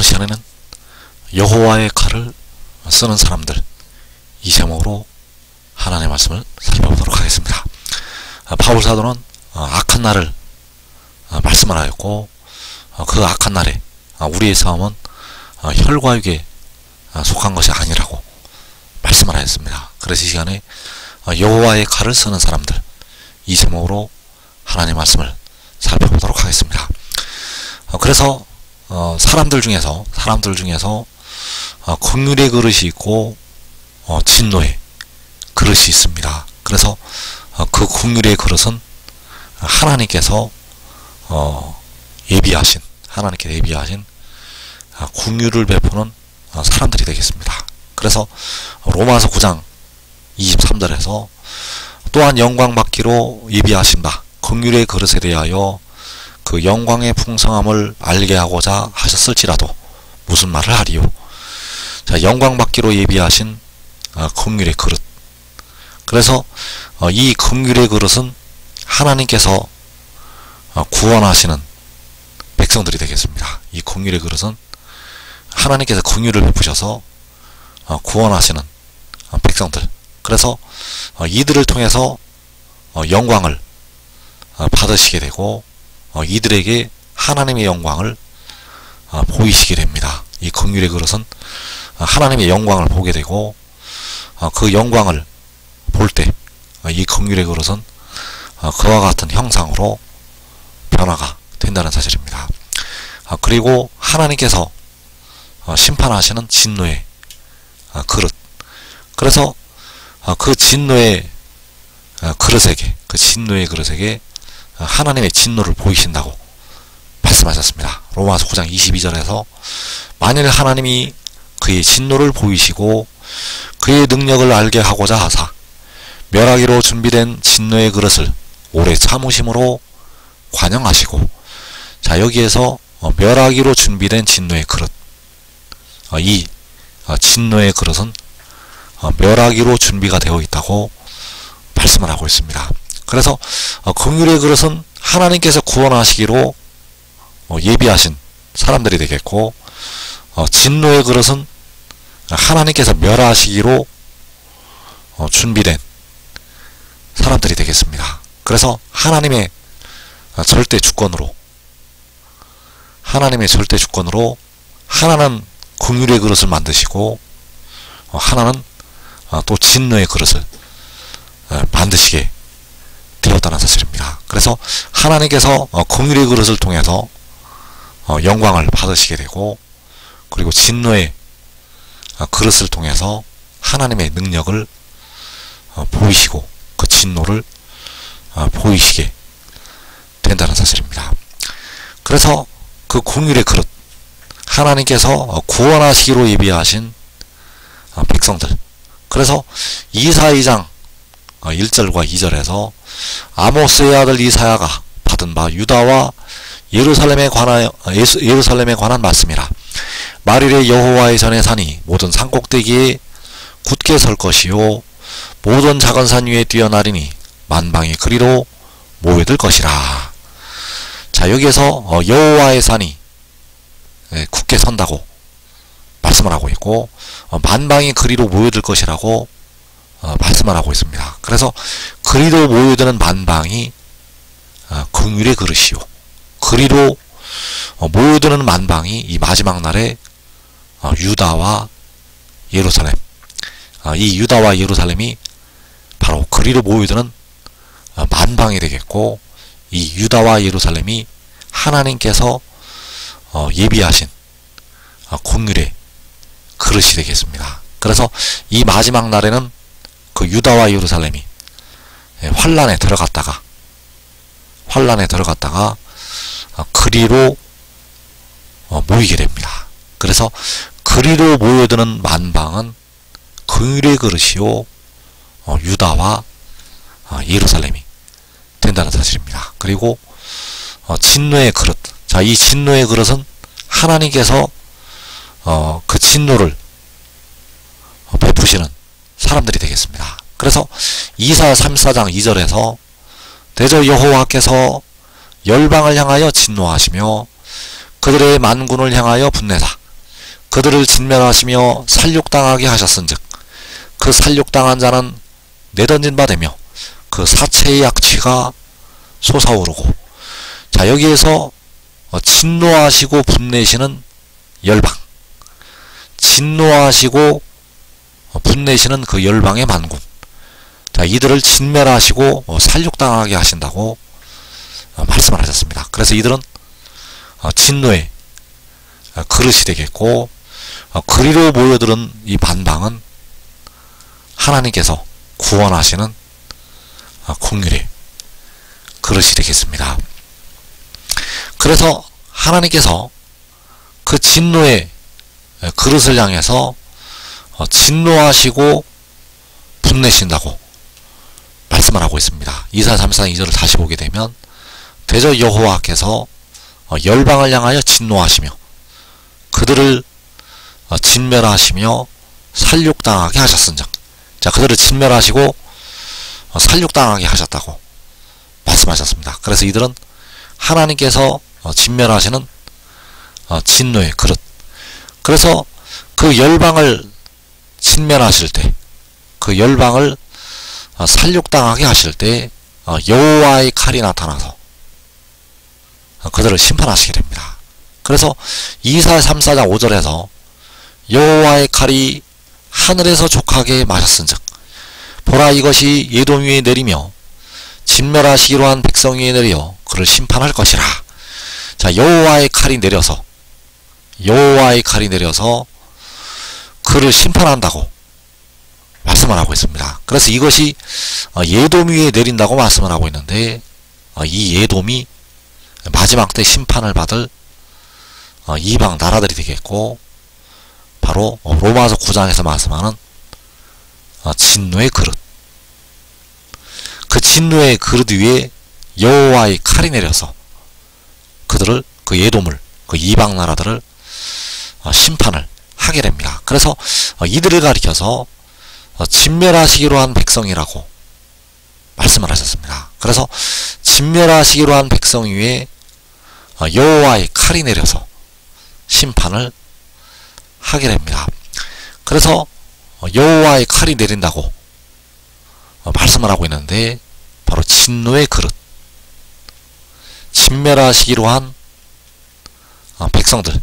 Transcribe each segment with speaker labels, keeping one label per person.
Speaker 1: 시간에는 여호와의 칼을 쓰는 사람들, 이 제목으로 하나님의 말씀을 살펴보도록 하겠습니다. 바울 사도는 악한 날을 말씀을 하였고, 그 악한 날에 우리의 싸움은 혈과 육에 속한 것이 아니라고 말씀을 하였습니다. 그래서 이 시간에 여호와의 칼을 쓰는 사람들, 이 제목으로 하나님의 말씀을 살펴보도록 하겠습니다. 그래서 사람들 중에서 긍휼의 그릇이 있고 진노의 그릇이 있습니다. 그래서 그 긍휼의 그릇은 하나님께서 예비하신 긍휼을 베푸는 사람들이 되겠습니다. 그래서 로마서 9장 23절에서 또한 영광 받기로 예비하신 바 긍휼의 그릇에 대하여 그 영광의 풍성함을 알게 하고자 하셨을지라도 무슨 말을 하리요. 자, 영광 받기로 예비하신 긍휼의 그릇. 그래서 이 긍휼의 그릇은 하나님께서 구원하시는 백성들이 되겠습니다. 이 긍휼의 그릇은 하나님께서 긍휼을 베푸셔서 구원하시는 백성들. 그래서 이들을 통해서 영광을 받으시게 되고 이들에게 하나님의 영광을 보이시게 됩니다. 이 긍휼의 그릇은 하나님의 영광을 보게 되고 그 영광을 볼 때 이 긍휼의 그릇은 그와 같은 형상으로 변화가 된다는 사실입니다. 그리고 하나님께서 심판하시는 진노의 그릇. 그래서 그 진노의 그릇에게 하나님의 진노를 보이신다고 말씀하셨습니다. 로마서 9장 22절에서 만일 하나님이 그의 진노를 보이시고 그의 능력을 알게 하고자 하사 멸하기로 준비된 진노의 그릇을 오래 참으심으로 관영하시고, 자, 여기에서 멸하기로 준비된 진노의 그릇, 이 진노의 그릇은 멸하기로 준비가 되어 있다고 말씀을 하고 있습니다. 그래서 긍휼의 그릇은 하나님께서 구원하시기로 예비하신 사람들이 되겠고, 진노의 그릇은 하나님께서 멸하시기로 준비된 사람들이 되겠습니다. 그래서 하나님의 절대 주권으로 하나는 긍휼의 그릇을 만드시고 하나는 또 진노의 그릇을 만드시게 되었다는 사실입니다. 그래서 하나님께서 긍휼의 그릇을 통해서 영광을 받으시게 되고, 그리고 진노의 그릇을 통해서 하나님의 능력을 보이시고 그 진노를 보이시게 된다는 사실입니다. 그래서 그 긍휼의 그릇, 하나님께서 구원하시기로 예비하신 백성들. 그래서 이사 2장 1절과 2절에서 아모스의 아들 이사야가 받은 바 유다와 예루살렘에 관한 말씀이라. 말일에 여호와의 전에 산이 모든 산 꼭대기에 굳게 설 것이요 모든 작은 산 위에 뛰어나리니 만방의 그리로 모여들 것이라. 자, 여기에서 여호와의 산이 굳게 선다고 말씀을 하고 있고, 만방의 그리로 모여들 것이라고 말씀을 하고 있습니다. 그래서 그리로 모여드는 만방이 긍휼의 그릇이요, 그리로 모여드는 만방이 이 마지막 날에 유다와 예루살렘, 이 유다와 예루살렘이 바로 그리로 모여드는 만방이 되겠고, 이 유다와 예루살렘이 하나님께서 예비하신 긍휼의 그릇이 되겠습니다. 그래서 이 마지막 날에는 그 유다와 예루살렘이 환란에 들어갔다가 그리로 모이게 됩니다. 그래서 그리로 모여드는 만방은 긍휼의 그릇이요 유다와 예루살렘이 된다는 사실입니다. 그리고 진노의 그릇. 자, 이 진노의 그릇은 하나님께서 그 진노를 베푸시는 사람들이 되겠습니다. 그래서 이사 34장 2절에서 대저 여호와께서 열방을 향하여 진노하시며 그들의 만군을 향하여 분내사 그들을 진멸하시며 살육당하게 하셨은즉 그 살육당한 자는 내던진 바 되며 그 사체의 약취가 솟아오르고. 자, 여기에서 진노하시고 분내시는 열방, 진노하시고 분내시는 그 열방의 만군, 자, 이들을 진멸하시고 살육당하게 하신다고 말씀을 하셨습니다. 그래서 이들은 진노의 그릇이 되겠고, 그리로 모여들은 이 만방은 하나님께서 구원하시는 긍휼의 그릇이 되겠습니다. 그래서 하나님께서 그 진노의 그릇을 향해서 진노하시고 분내신다고 말씀을 하고 있습니다. 이사야 34장 2절을 다시 보게 되면 대저 여호와께서 열방을 향하여 진노하시며 그들을 진멸하시며 살육당하게 하셨은즉, 자, 그들을 진멸하시고 살육당하게 하셨다고 말씀하셨습니다. 그래서 이들은 하나님께서 진멸하시는 진노의 그릇, 그래서 그 열방을 진멸하실 때, 그 열방을 살육당하게 하실 때 여호와의 칼이 나타나서 그들을 심판하시게 됩니다. 그래서 이사야 34장 5절에서 여호와의 칼이 하늘에서 족하게 마셨은즉 보라, 이것이 예돔 위에 내리며 진멸하시기로 한 백성 위에 내려 그를 심판할 것이라. 자, 여호와의 칼이 내려서 그를 심판한다고 말씀을 하고 있습니다. 그래서 이것이 예돔 위에 내린다고 말씀을 하고 있는데, 이 예돔이 마지막 때 심판을 받을 이방 나라들이 되겠고, 바로 로마서 9장에서 말씀하는 진노의 그릇, 그 진노의 그릇 위에 여호와의 칼이 내려서 그들을, 그 예돔을, 그 이방 나라들을 심판을 하게 됩니다. 그래서 이들을 가리켜서 진멸하시기로 한 백성이라고 말씀을 하셨습니다. 그래서 진멸하시기로 한 백성 위에 여호와의 칼이 내려서 심판을 하게 됩니다. 그래서 여호와의 칼이 내린다고 말씀을 하고 있는데, 바로 진노의 그릇, 진멸하시기로 한 백성들,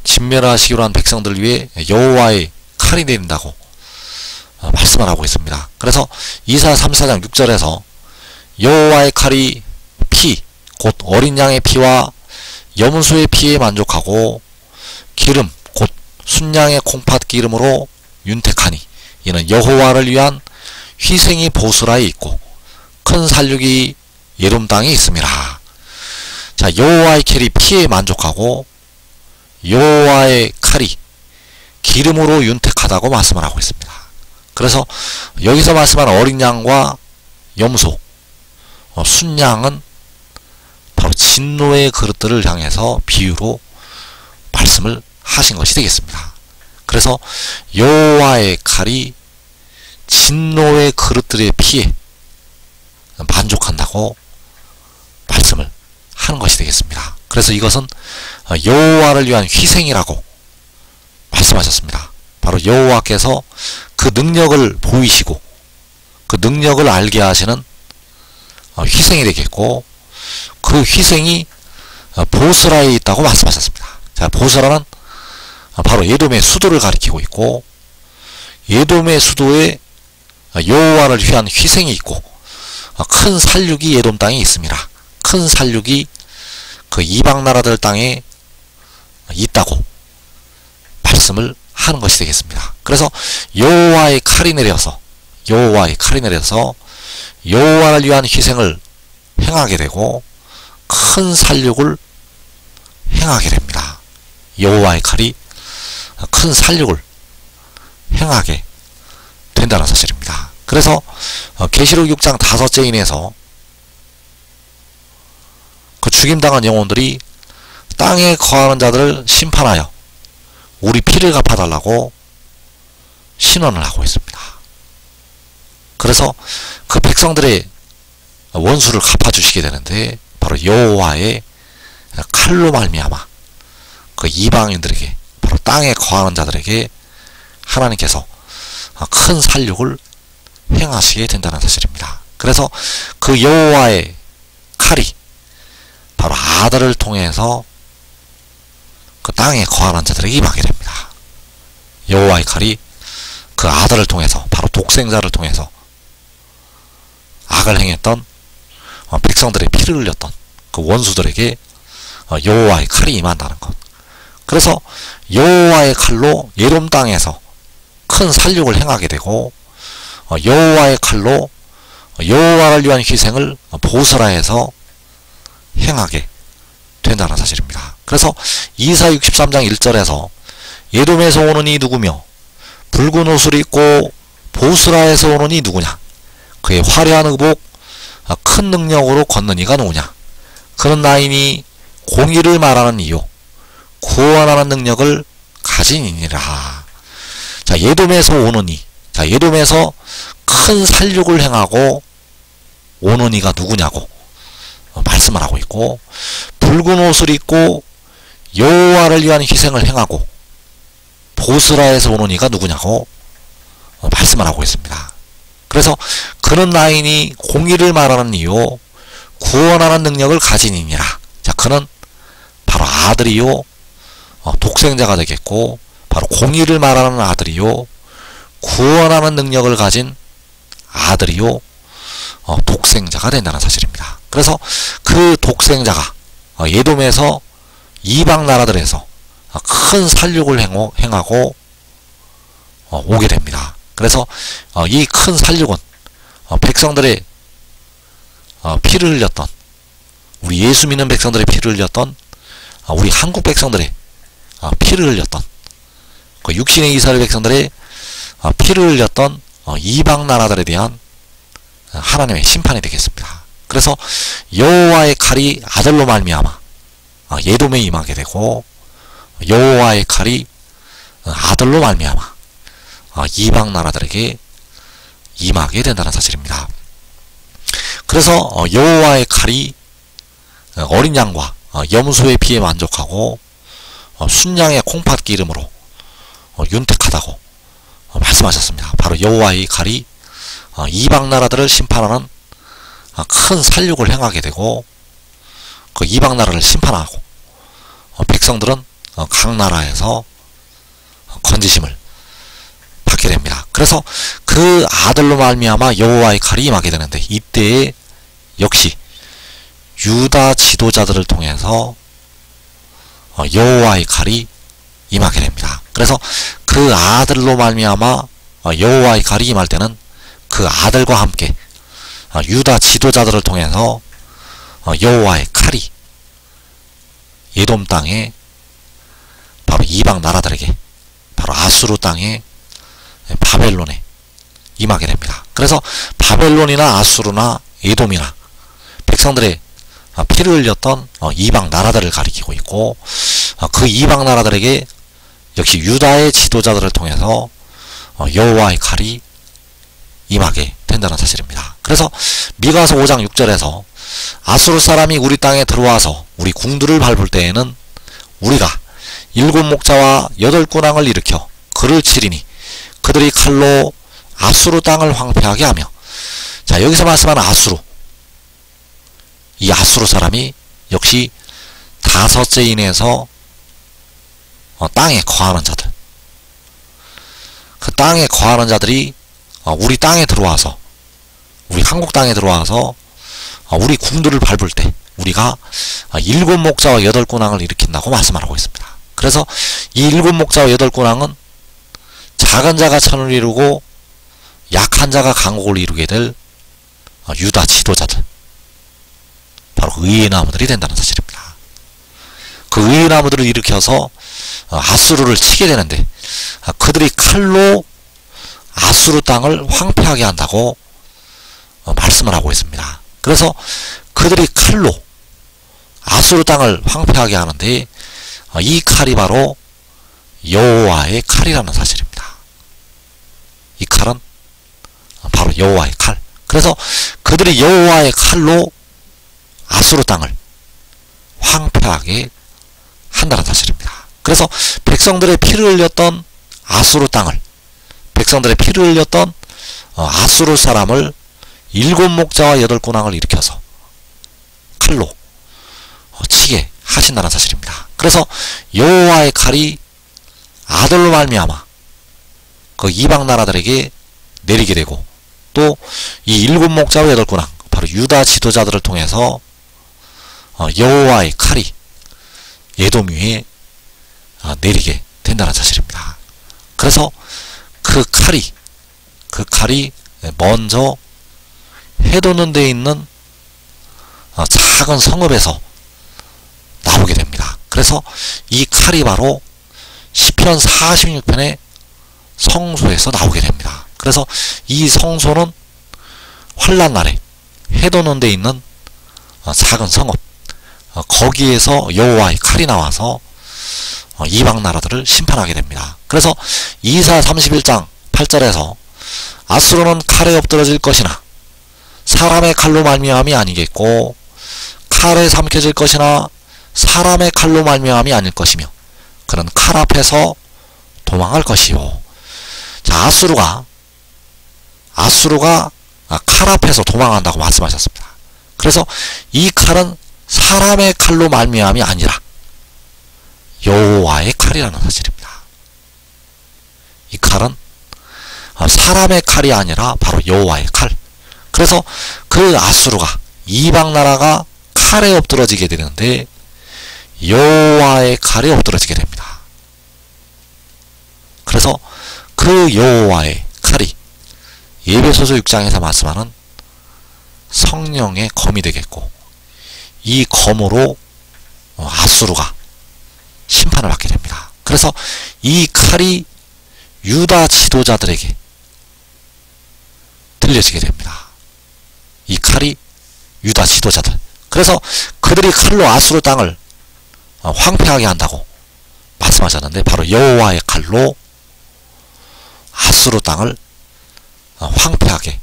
Speaker 1: 진멸하시기로 한 백성들 위에 여호와의 칼이 내린다고 말씀을 하고 있습니다. 그래서 이사야 34장 6절에서 여호와의 칼이 피, 곧 어린 양의 피와 염소의 피에 만족하고 기름, 곧 순양의 콩팥 기름으로 윤택하니 이는 여호와를 위한 희생이 보스라에 있고 큰 살육이 예돔 땅에 있음이라. 자, 여호와의 칼이 피에 만족하고 여호와의 칼이 기름으로 윤택하다고 말씀을 하고 있습니다. 그래서 여기서 말씀하는 어린 양과 염소, 순양은 바로 진노의 그릇들을 향해서 비유로 말씀을 하신 것이 되겠습니다. 그래서 여호와의 칼이 진노의 그릇들의 피에 만족한다고 말씀을 하는 것이 되겠습니다. 그래서 이것은 여호와를 위한 희생이라고 말씀하셨습니다. 바로 여호와께서 그 능력을 보이시고 그 능력을 알게 하시는 희생이 되겠고, 그 희생이 보스라에 있다고 말씀하셨습니다. 자, 보스라는 바로 예돔의 수도를 가리키고 있고, 예돔의 수도에 여호와를 위한 희생이 있고 큰 살육이 예돔 땅에 있습니다. 큰 살육이 그 이방 나라들 땅에 있다고 말씀을 하는 것이 되겠습니다. 그래서 여호와의 칼이 내려서 여호와를 위한 희생을 행하게 되고 큰 살육을 행하게 됩니다. 여호와의 칼이 큰 살육을 행하게 된다는 사실입니다. 그래서 계시록 6장 5째 인에서 그 죽임당한 영혼들이 땅에 거하는 자들을 심판하여 우리 피를 갚아달라고 신원을 하고 있습니다. 그래서 그 백성들의 원수를 갚아주시게 되는데, 바로 여호와의 칼로 말미암아 그 이방인들에게 바로 바로 땅에 거하는 자들에게 하나님께서 큰 살육을 행하시게 된다는 사실입니다. 그래서 그 여호와의 칼이 바로 아들을 통해서 그 땅에 거하는 자들에게 임하게 됩니다. 여호와의 칼이 그 아들을 통해서, 바로 독생자를 통해서 악을 행했던 백성들의 피를 흘렸던 그 원수들에게 여호와의 칼이 임한다는 것. 그래서 여호와의 칼로 에돔 땅에서 큰 살육을 행하게 되고, 여호와의 칼로 여호와를 위한 희생을 보스라에서 행하게 된다는 사실입니다. 그래서 이사 63장 1절에서 에돔에서 오는 이 누구며 붉은 옷을 입고 보스라에서 오는 이 누구냐, 그의 화려한 의복 큰 능력으로 걷는 이가 누구냐, 그는 나이니 공의를 말하는 이요 구원하는 능력을 가진 이니라. 자, 에돔에서 오는 이, 자, 에돔에서 큰 살육을 행하고 오는 이가 누구냐고 말씀을 하고 있고, 붉은 옷을 입고 여호와를 위한 희생을 행하고 보스라에서 오는 이가 누구냐고 말씀을 하고 있습니다. 그래서 그는 나이니 공의를 말하는 이요 구원하는 능력을 가진 이니라. 자, 그는 바로 아들이요 독생자가 되겠고, 바로 공의를 말하는 아들이요 구원하는 능력을 가진 아들이요 독생자가 된다는 사실입니다. 그래서 그 독생자가 에돔에서 이방 나라들에서 큰 살육을 행하고 오게 됩니다. 그래서 이 큰 살육은 백성들의 피를 흘렸던, 우리 예수 믿는 백성들의 피를 흘렸던, 우리 한국 백성들의 피를 흘렸던, 그 육신의 이스라엘 백성들의 피를 흘렸던 이방 나라들에 대한 하나님의 심판이 되겠습니다. 그래서 여호와의 칼이 아들로 말미암아 에돔에 임하게 되고, 여호와의 칼이 아들로 말미암아 이방 나라들에게 임하게 된다는 사실입니다. 그래서 여호와의 칼이 어린 양과 염소의 피에 만족하고 순양의 콩팥 기름으로 윤택하다고 말씀하셨습니다. 바로 여호와의 칼이 이방 나라들을 심판하는 큰 살육을 행하게 되고, 그 이방 나라를 심판하고 백성들은 각 나라에서 건지심을 받게 됩니다. 그래서 그 아들로 말미암아 여호와의 칼이 임하게 되는데, 이때에 역시 유다 지도자들을 통해서 여호와의 칼이 임하게 됩니다. 그래서 그 아들로 말미암아 여호와의 칼이 임할 때는 그 아들과 함께 유다 지도자들을 통해서 여호와의 칼이 에돔 땅에, 바로 이방 나라들에게, 바로 아수르 땅에, 바벨론에 임하게 됩니다. 그래서 바벨론이나 아수르나 에돔이나 백성들의 피를 흘렸던 이방 나라들을 가리키고 있고, 그 이방 나라들에게 역시 유다의 지도자들을 통해서 여호와의 칼이 임하게 된다는 사실입니다. 그래서 미가서 5장 6절에서 아수르 사람이 우리 땅에 들어와서 우리 궁들을 밟을 때에는 우리가 7 목자와 8 군왕을 일으켜 그를 치리니 그들이 칼로 아수르 땅을 황폐하게 하며. 자, 여기서 말씀하는 아수르, 이 아수르 사람이 역시 5제인에서 땅에 거하는 자들, 그 땅에 거하는 자들이 우리 땅에 들어와서, 우리 한국 땅에 들어와서 우리 궁들을 밟을 때 우리가 7 목자와 8 군왕을 일으킨다고 말씀하고 있습니다. 그래서 이 7 목자와 8 군왕은 작은 자가 천을 이루고 약한 자가 강국을 이루게 될 유다 지도자들, 바로 의의 나무들이 된다는 사실입니다. 그 의의 나무들을 일으켜서 아수르를 치게 되는데, 그들이 칼로 아수르 땅을 황폐하게 한다고 말씀을 하고 있습니다. 그래서 그들이 칼로 아수르 땅을 황폐하게 하는데, 이 칼이 바로 여호와의 칼이라는 사실입니다. 이 칼은 바로 여호와의 칼. 그래서 그들이 여호와의 칼로 아수르 땅을 황폐하게 한다는 사실입니다. 그래서 백성들의 피를 흘렸던 아수르 땅을, 백성들의 피를 흘렸던 아수르 사람을 7목자와 8군왕을 일으켜서 칼로 치게 하신다는 사실입니다. 그래서 여호와의 칼이 아들로 말미암아 그 이방 나라들에게 내리게 되고, 또 이 7목자와 8군왕, 바로 유다 지도자들을 통해서 여호와의 칼이 에돔 위에 내리게 된다는 사실입니다. 그래서 그 칼이 먼저 해돋는 데에 있는 작은 성읍에서 나오게 됩니다. 그래서 이 칼이 바로 시편 46편의 성소에서 나오게 됩니다. 그래서 이 성소는 환란날에 해돋는 데 있는 작은 성읍, 거기에서 여호와의 칼이 나와서 이방 나라들을 심판하게 됩니다. 그래서 이사 31장 8절에서 아수르는 칼에 엎드러질 것이나 사람의 칼로 말미암이 아니겠고, 칼에 삼켜질 것이나 사람의 칼로 말미암이 아닐 것이며, 그는 칼 앞에서 도망할 것이요. 자, 아수르가 칼 앞에서 도망한다고 말씀하셨습니다. 그래서 이 칼은 사람의 칼로 말미암이 아니라 여호와의 칼이라는 사실입니다. 이 칼은 사람의 칼이 아니라 바로 여호와의 칼. 그래서 그 아수르가, 이방 나라가 칼에 엎드러지게 되는데 여호와의 칼에 엎드러지게 됩니다. 그래서 그 여호와의 칼이 에베소서 6장에서 말씀하는 성령의 검이 되겠고, 이 검으로 아수르가 심판을 받게 됩니다. 그래서 이 칼이 유다 지도자들에게 들려지게 됩니다. 이 칼이 유다 지도자들, 그래서 그들이 칼로 아수르 땅을 황폐하게 한다고 말씀하셨는데, 바로 여호와의 칼로 아수르 땅을 황폐하게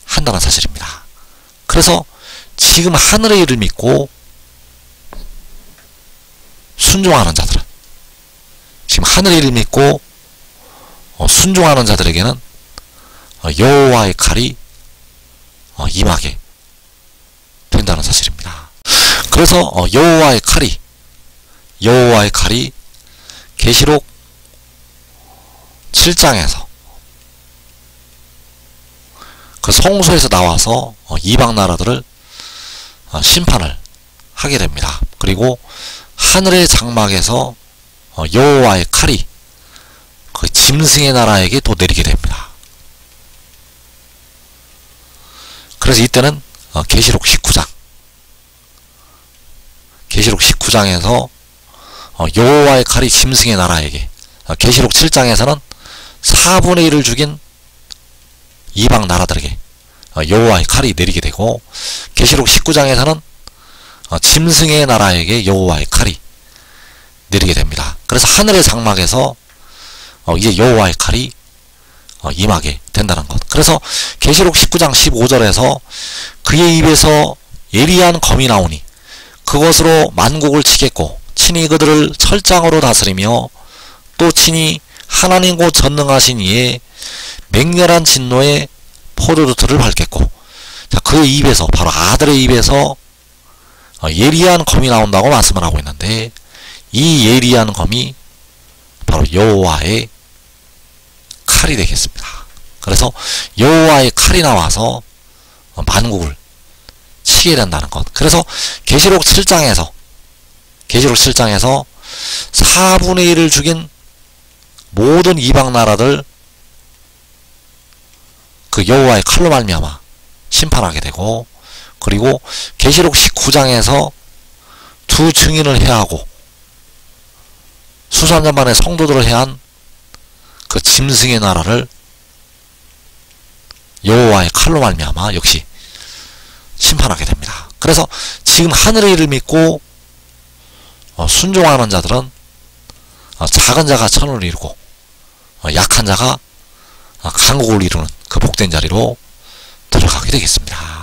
Speaker 1: 한다는 사실입니다. 그래서 지금 하늘의 일을 믿고 순종하는 자들은, 지금 하늘의 일을 믿고 순종하는 자들에게는 여호와의 칼이 임하게 된다는 사실입니다. 그래서 여호와의 칼이 계시록 7장에서 그 성소에서 나와서 이방 나라들을 심판을 하게 됩니다. 그리고 하늘의 장막에서 여호와의 칼이 그 짐승의 나라에게 또 내리게 됩니다. 그래서 이때는 계시록 19장에서 여호와의 칼이 짐승의 나라에게, 계시록 7장에서는 4분의 1을 죽인 이방 나라들에게 여호와의 칼이 내리게 되고, 계시록 19장에서는 짐승의 나라에게 여호와의 칼이 내리게 됩니다. 그래서 하늘의 장막에서 이제 여호와의 칼이 임하게 된다는 것. 그래서 계시록 19장 15절에서 그의 입에서 예리한 검이 나오니 그것으로 만국을 치겠고, 친히 그들을 철장으로 다스리며 또 친히 하나님 곧 전능하신 이의 맹렬한 진노의 포도두틀을 밟겠고, 자, 그의 입에서, 바로 아들의 입에서 예리한 검이 나온다고 말씀을 하고 있는데, 이 예리한 검이 바로 여호와의 칼이 되겠습니다. 그래서 여호와의 칼이 나와서 만국을 치게 된다는 것. 그래서 계시록 7장에서 4분의 1을 죽인 모든 이방 나라들 그 여호와의 칼로 말미암아 심판하게 되고, 그리고 계시록 19장에서 두 증인을 해하고 수산자만의 성도들을 해한 그 짐승의 나라를 여호와의 칼로 말미암아 역시 심판하게 됩니다. 그래서 지금 하늘의 일을 믿고 순종하는 자들은 작은 자가 천을 이루고 약한 자가 강국을 이루는 그 복된 자리로 들어가게 되겠습니다.